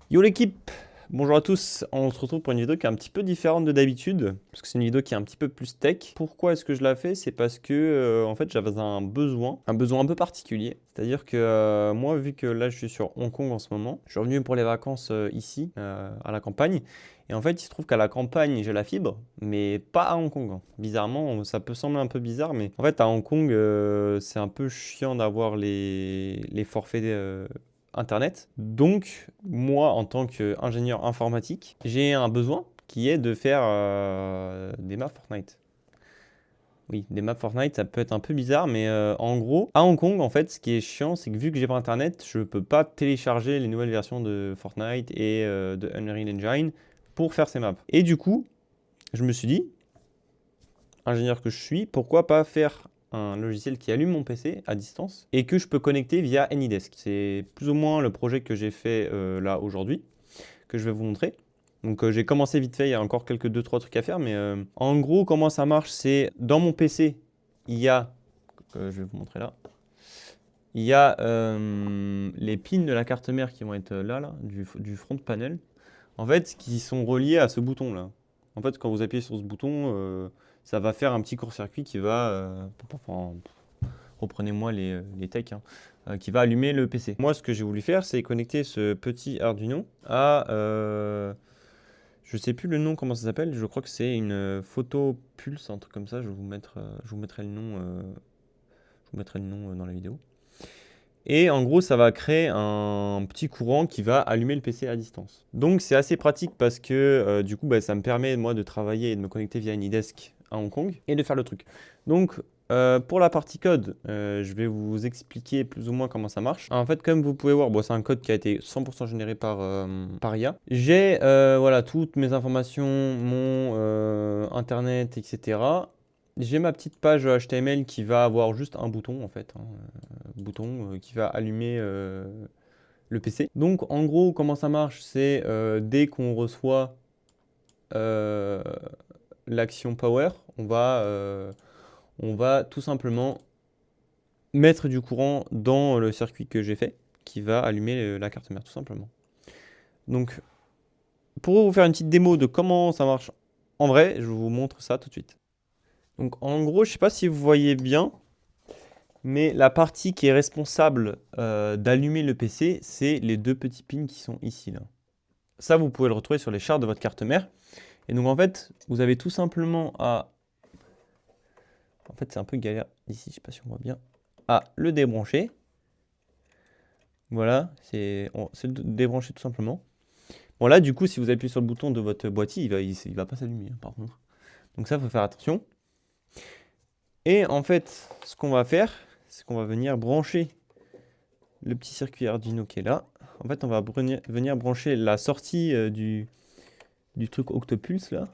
Yo l'équipe, bonjour à tous, on se retrouve pour une vidéo qui est un petit peu différente de d'habitude, parce que c'est une vidéo qui est un petit peu plus tech. Pourquoi est-ce que je la fais? C'est parce que en fait j'avais un besoin un peu particulier. C'est-à-dire que moi, vu que là je suis sur Hong Kong en ce moment, je suis revenu pour les vacances ici, à la campagne. Et en fait il se trouve qu'à la campagne j'ai la fibre, mais pas à Hong Kong, hein. Bizarrement, ça peut sembler un peu bizarre, mais en fait à Hong Kong c'est un peu chiant d'avoir les forfaits Internet. Donc, moi, en tant qu'ingénieur informatique, j'ai un besoin qui est de faire des maps Fortnite. Oui, des maps Fortnite, ça peut être un peu bizarre, mais en gros, à Hong Kong, en fait, ce qui est chiant, c'est que vu que j'ai pas Internet, je peux pas télécharger les nouvelles versions de Fortnite et de Unreal Engine pour faire ces maps. Et du coup, je me suis dit, ingénieur que je suis, pourquoi pas faire un logiciel qui allume mon PC à distance et que je peux connecter via AnyDesk. C'est plus ou moins le projet que j'ai fait là aujourd'hui, que je vais vous montrer. Donc j'ai commencé vite fait, il y a encore quelques 2-3 trucs à faire, mais en gros comment ça marche, c'est dans mon PC, il y a, je vais vous montrer là, il y a les pins de la carte mère qui vont être là, du front panel, en fait, qui sont reliés à ce bouton là. En fait, quand vous appuyez sur ce bouton, ça va faire un petit court-circuit qui va, enfin, reprenez-moi les techs, hein, qui va allumer le PC. Moi, ce que j'ai voulu faire, c'est connecter ce petit Arduino à, je sais plus le nom, comment ça s'appelle, je crois que c'est une photo pulse, un truc comme ça, je vous mettrai le nom, dans la vidéo. Et en gros, ça va créer un petit courant qui va allumer le PC à distance. Donc c'est assez pratique parce que du coup, bah, ça me permet moi de travailler et de me connecter via AnyDesk à Hong Kong et de faire le truc. Donc pour la partie code, je vais vous expliquer plus ou moins comment ça marche. En fait, comme vous pouvez voir, bon, c'est un code qui a été 100% généré par IA. J'ai voilà, toutes mes informations, mon internet, etc. J'ai ma petite page HTML qui va avoir juste un bouton en fait, hein, bouton qui va allumer le PC. Donc en gros, comment ça marche? C'est dès qu'on reçoit euh, l'action Power, on va tout simplement mettre du courant dans le circuit que j'ai fait, qui va allumer la carte mère tout simplement. Donc pour vous faire une petite démo de comment ça marche en vrai, je vous montre ça tout de suite. Donc en gros, je sais pas si vous voyez bien, mais la partie qui est responsable d'allumer le PC, c'est les deux petits pins qui sont ici là. Ça, vous pouvez le retrouver sur les charts de votre carte mère. Et donc en fait, vous avez tout simplement à... En fait, c'est un peu galère ici, je sais pas si on voit bien. À le débrancher. Voilà, c'est le débrancher tout simplement. Bon là, du coup, si vous appuyez sur le bouton de votre boîtier, il va pas s'allumer, hein, par contre. Donc ça, il faut faire attention. Et en fait, ce qu'on va faire, c'est qu'on va venir brancher le petit circuit Arduino qui est là. En fait, on va venir brancher la sortie du truc Octopulse là.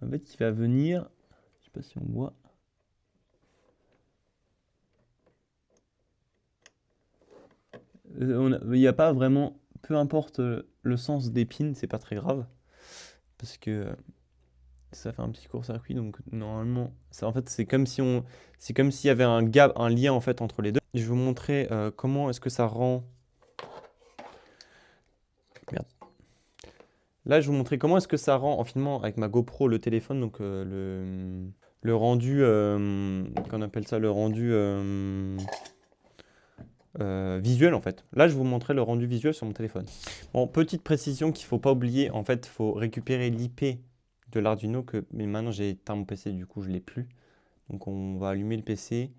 En fait, il va venir, je sais pas si on voit. Il n'y a pas vraiment, peu importe le sens des pins, c'est pas très grave. Parce que ça fait un petit court-circuit, donc normalement, ça, en fait, c'est comme s'il y avait un lien en fait entre les deux. Je vais vous montrer comment est-ce que ça rend. Merde. Là, je vais vous montrer comment est-ce que ça rend en filmant avec ma GoPro le téléphone, donc le rendu, qu'on appelle ça, le rendu visuel en fait. Là, je vais vous montrer le rendu visuel sur mon téléphone. Bon, petite précision qu'il ne faut pas oublier, en fait, il faut récupérer l'IP de l'Arduino, mais maintenant j'ai éteint mon PC, du coup je ne l'ai plus. Donc on va allumer le PC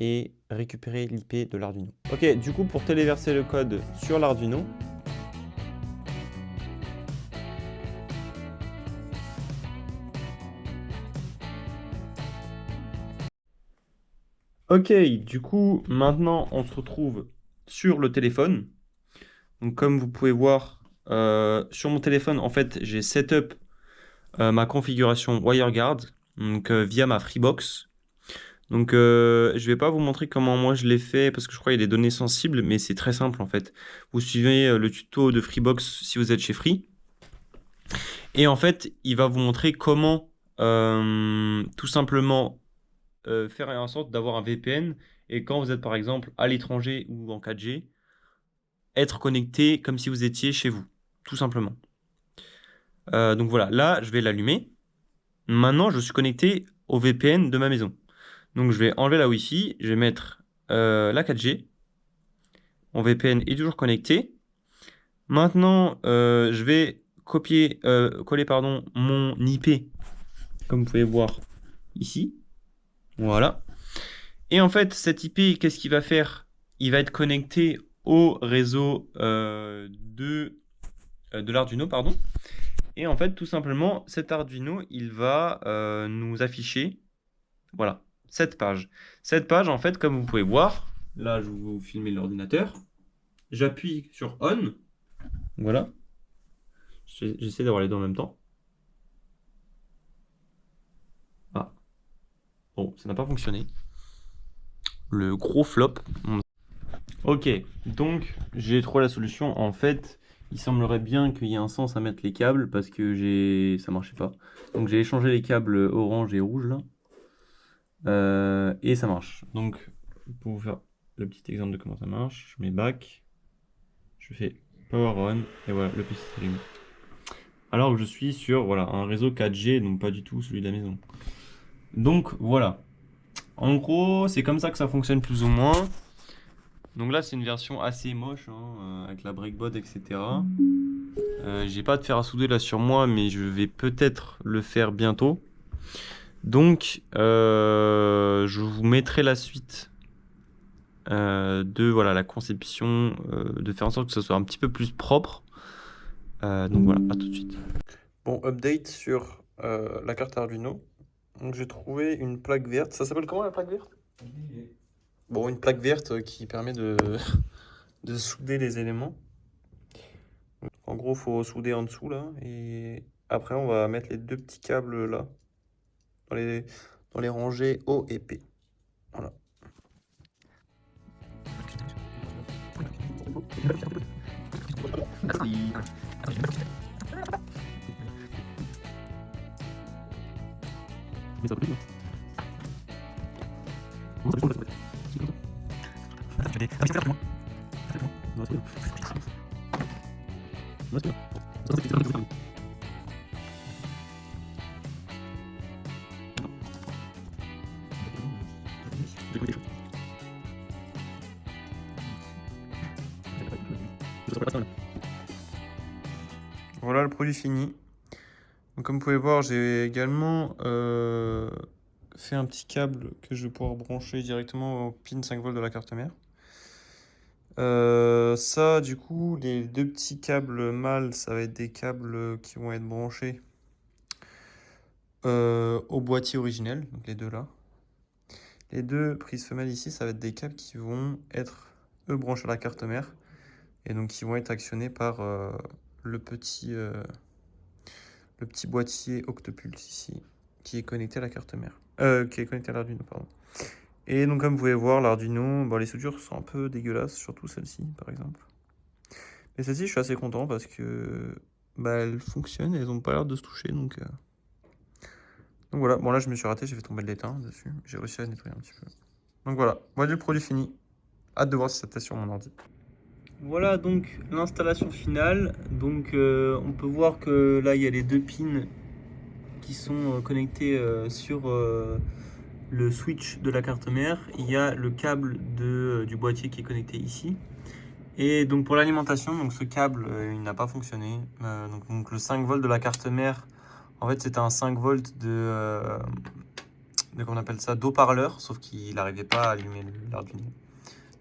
et récupérer l'IP de l'Arduino. Ok, du coup pour téléverser le code sur l'Arduino, ok, du coup maintenant on se retrouve sur le téléphone. Donc comme vous pouvez voir, sur mon téléphone, en fait j'ai setup ma configuration WireGuard donc, via ma Freebox. Donc je vais pas vous montrer comment moi je l'ai fait parce que je crois qu'il y a des données sensibles, mais c'est très simple en fait. Vous suivez le tuto de Freebox si vous êtes chez Free. Et en fait, il va vous montrer comment tout simplement faire en sorte d'avoir un VPN. Et quand vous êtes par exemple à l'étranger ou en 4G, être connecté comme si vous étiez chez vous, tout simplement. Donc voilà, là, je vais l'allumer. Maintenant, je suis connecté au VPN de ma maison. Donc je vais enlever la Wi-Fi, je vais mettre la 4G. Mon VPN est toujours connecté. Maintenant, je vais coller pardon, mon IP, comme vous pouvez voir ici. Voilà. Et en fait, cet IP, qu'est-ce qu'il va faire? Il va être connecté au réseau de l'Arduino, pardon. Et en fait, tout simplement, cet Arduino, il va nous afficher, voilà, cette page. Cette page, en fait, comme vous pouvez voir, là, je vais vous filmer l'ordinateur. J'appuie sur On. Voilà. J'essaie d'avoir les deux en même temps. Ah. Bon, ça n'a pas fonctionné. Le gros flop. Ok, donc j'ai trouvé la solution. En fait, il semblerait bien qu'il y ait un sens à mettre les câbles parce que ça marchait pas. Donc j'ai échangé les câbles orange et rouge là. Et ça marche. Donc pour vous faire le petit exemple de comment ça marche, je mets back, je fais power on et voilà, le PC s'allume. Alors que je suis sur voilà, un réseau 4G, donc pas du tout celui de la maison. Donc voilà. En gros, c'est comme ça que ça fonctionne plus ou moins. Donc là, c'est une version assez moche, hein, avec la breakbot, etc. J'ai pas de fer à souder là sur moi, mais je vais peut-être le faire bientôt. Donc, je vous mettrai la suite de voilà, la conception, de faire en sorte que ce soit un petit peu plus propre. Donc voilà, à tout de suite. Bon, update sur la carte Arduino. Donc j'ai trouvé une plaque verte. Ça s'appelle comment la plaque verte? Bon, une plaque verte qui permet de, de souder les éléments. Donc, en gros, il faut souder en dessous là. Et après, on va mettre les deux petits câbles là, dans les rangées O et P. Voilà. Voilà le produit fini. Donc, comme vous pouvez voir, j'ai également fait un petit câble que je vais pouvoir brancher directement au pin 5 volts de la carte mère. Ça, du coup, les deux petits câbles mâles, ça va être des câbles qui vont être branchés au boîtier originel, donc les deux là. Les deux prises femelles ici, ça va être des câbles qui vont être, eux, branchés à la carte mère et donc qui vont être actionnés par le petit boîtier Octopulse ici, qui est connecté à la carte mère. Qui est connecté à l'Arduino, pardon. Et donc, comme vous pouvez voir, l'Arduino, bon, les soudures sont un peu dégueulasses, surtout celle-ci, par exemple. Mais celle-ci, je suis assez content parce que elles fonctionnent et elles n'ont pas l'air de se toucher. Donc voilà, bon là, je me suis raté, j'ai fait tomber le l'étain dessus. J'ai réussi à nettoyer un petit peu. Donc voilà, voilà le produit fini. Hâte de voir si ça teste sur mon ordi. Voilà donc l'installation finale. Donc on peut voir que là, il y a les deux pins qui sont connectés sur le switch de la carte mère. Il y a le câble du boîtier qui est connecté ici. Et donc pour l'alimentation, donc ce câble il n'a pas fonctionné. Donc le 5 volts de la carte mère, en fait c'était un 5 volts de comment on appelle ça, d'haut-parleur, sauf qu'il n'arrivait pas à allumer l'Arduino.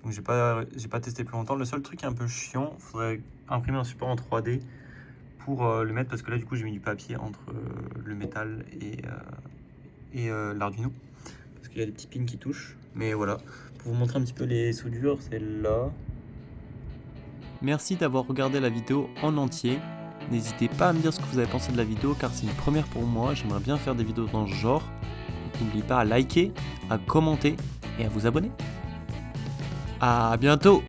Donc j'ai pas testé plus longtemps. Le seul truc un peu chiant, il faudrait imprimer un support en 3D pour le mettre, parce que là du coup j'ai mis du papier entre le métal et l'Arduino, parce qu'il y a des petits pins qui touchent. Mais voilà, pour vous montrer un petit peu les soudures, c'est là. Merci d'avoir regardé la vidéo en entier. N'hésitez pas à me dire ce que vous avez pensé de la vidéo, car c'est une première pour moi. J'aimerais bien faire des vidéos dans ce genre. N'oubliez pas à liker, à commenter et à vous abonner. À bientôt!